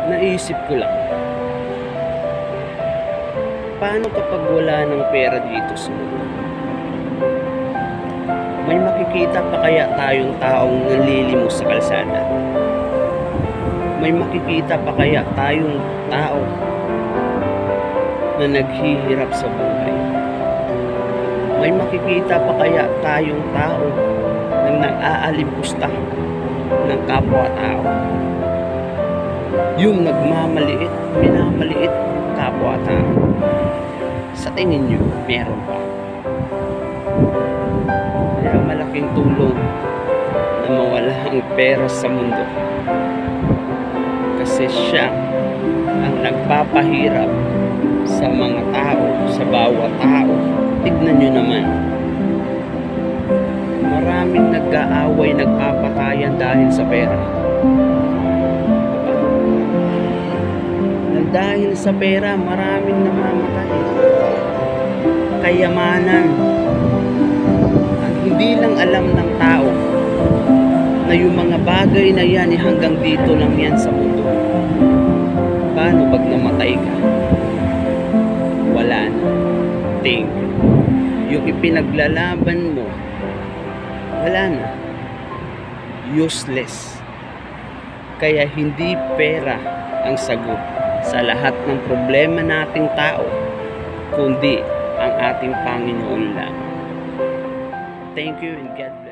Naisip ko lang, paano kapag wala ng pera dito sa mundo? May makikita pa kaya tayong taong nanlilimos sa kalsada? May makikita pa kaya tayong tao na naghihirap sa buhay? May makikita pa kaya tayong tao na nag-aalipusta ng kapwa-tao? Yung nagmamaliit, minamaliit kapwa-tao. Sa tingin nyo, meron pa? Kaya malaking tulong na mawala ang pera sa mundo. Kasi siya ang nagpapahirap sa mga tao, sa bawat tao. Tignan nyo naman. Maraming nag-aaway, nagpapatayan dahil sa pera. Dahil sa pera, maraming namamatay. Kayamanan. Ang hindi lang alam ng tao na yung mga bagay na yan hanggang dito lang yan sa mundo. Paano pag namatay ka? Wala na. Thank you. Yung ipinaglalaban mo, wala na. Useless. Kaya hindi pera ang sagot sa lahat ng problema nating tao, kundi ang ating Panginoon lang. Thank you and God bless.